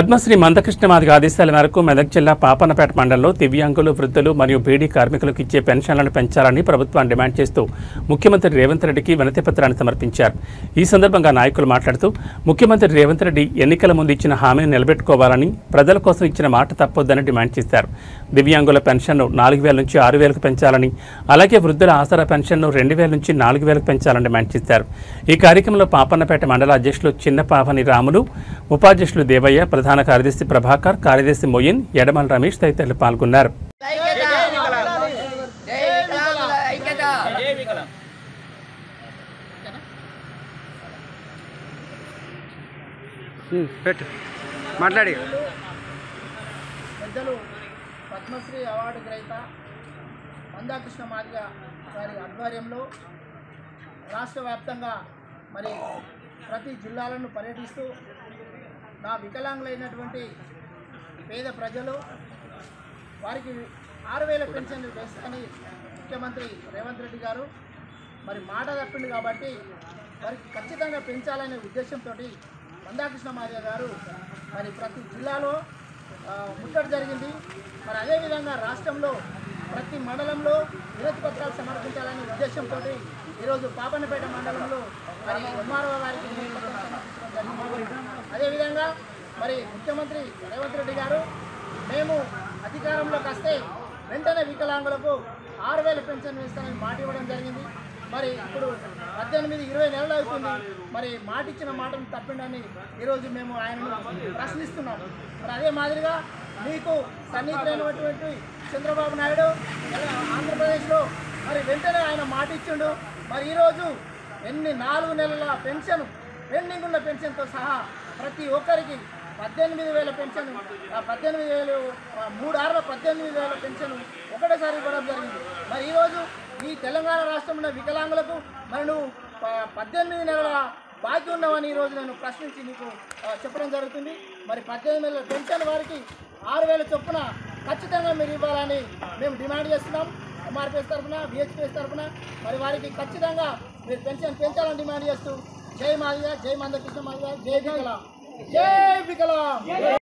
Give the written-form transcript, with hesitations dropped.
పద్మశ్రీ మందకృష్ణ మాదిగ ఆదేశాల మేరకు మెదక్ జిల్లా పాపన్నపేట మండలంలో దివ్యాంగులు, వృద్ధులు మరియు బీడీ కార్మికులకు ఇచ్చే పెన్షన్లను పెంచాలని ప్రభుత్వాన్ని డిమాండ్ చేస్తూ ముఖ్యమంత్రి రేవంత్ రెడ్డికి వినతి పత్రాన్ని సమర్పించారు. ఈ సందర్భంగా నాయకులు మాట్లాడుతూ ముఖ్యమంత్రి రేవంత్ రెడ్డి ఎన్నికల ముందు ఇచ్చిన హామీని నిలబెట్టుకోవాలని, ప్రజల కోసం ఇచ్చిన మాట తప్పొద్దని డిమాండ్ చేశారు. దివ్యాంగుల పెన్షన్ను 4,000 నుంచి 6,000కు పెంచాలని, అలాగే వృద్ధుల ఆసరా పెన్షన్ను 2,000 నుంచి 4,000కు పెంచాలని డిమాండ్ చేశారు. ఈ కార్యక్రమంలో పాపన్నపేట మండల అధ్యక్షులు చిన్నపాపని రాములు, ఉపాధ్యక్షులు దేవయ్య, ప్రధాన కార్యదర్శి ప్రభాకర్, కార్యదర్శి మొయిన్, యడమల రమేష్ తదితరులు పాల్గొన్నారు. పెద్దలు పద్మశ్రీ అవార్డు గ్రహీత మందకృష్ణ మాదిగ గారి ఆధ్వర్యంలో రాష్ట్ర వ్యాప్తంగా మరి ప్రతి జిల్లాలను పర్యటిస్తూ నా వికలాంగులైనటువంటి పేద ప్రజలు వారికి 6,000 పెన్షన్లు వేస్తామని ముఖ్యమంత్రి రేవంత్ రెడ్డి గారు మరి మాట తప్పింది కాబట్టి వారికి ఖచ్చితంగా పెంచాలనే ఉద్దేశంతో మందకృష్ణ మాదిగ గారు మరి ప్రతి జిల్లాలో ముట్టడి జరిగింది. మరి అదేవిధంగా రాష్ట్రంలో ప్రతి మండలంలో వినతి పత్రాలు సమర్పించాలనే ఉద్దేశంతో ఈరోజు పాపన్నపేట మండలంలో మరి ఎంఆర్ఓ గారికి వినతి పత్రం సమర్పించడం జరిగింది. అదేవిధంగా మరి ముఖ్యమంత్రి రేవంత్ రెడ్డి గారు మేము అధికారంలోకి వస్తే వెంటనే వికలాంగులకు 6,000 పెన్షన్ వేస్తానని మాట ఇవ్వడం జరిగింది. మరి ఇప్పుడు 18-20 నెలలు అవుతుంది. మరి మాట ఇచ్చిన మాటను తప్పిండని ఈరోజు మేము ఆయనను ప్రశ్నిస్తున్నాము. మరి అదే మాదిరిగా మీకు సన్నిహితులైనటువంటి చంద్రబాబు నాయుడు ఆంధ్రప్రదేశ్లో మరి వెంటనే ఆయన మాట ఇచ్చిండు. మరి ఈరోజు 4 నెలల పెన్షన్ పెండింగ్ ఉన్న పెన్షన్తో సహా ప్రతి ఒక్కరికి 18,000 పెన్షన్, 18,000 3 ఆరులో 18,000 పెన్షన్ ఒకటేసారి ఇవ్వడం జరిగింది. మరి ఈరోజు ఈ తెలంగాణ రాష్ట్రంలో వికలాంగులకు మరి నువ్వు 18 నెలల బాకీ ఉన్నామని ఈరోజు నేను ప్రశ్నించి నీకు చెప్పడం జరుగుతుంది. మరి 18 నెలల పెన్షన్ వారికి 6,000 చొప్పున ఖచ్చితంగా మీరు ఇవ్వాలని మేము డిమాండ్ చేస్తున్నాం. ఎంఆర్పీఎస్ తరఫున, విహెచ్పిఎస్ తరఫున మరి వారికి ఖచ్చితంగా మీరు పెన్షన్ పెంచాలని డిమాండ్ చేస్తూ జై మాదిగ, జై మందకృష్ణ మాదిగ, జై వికలాం, జై వికలాం.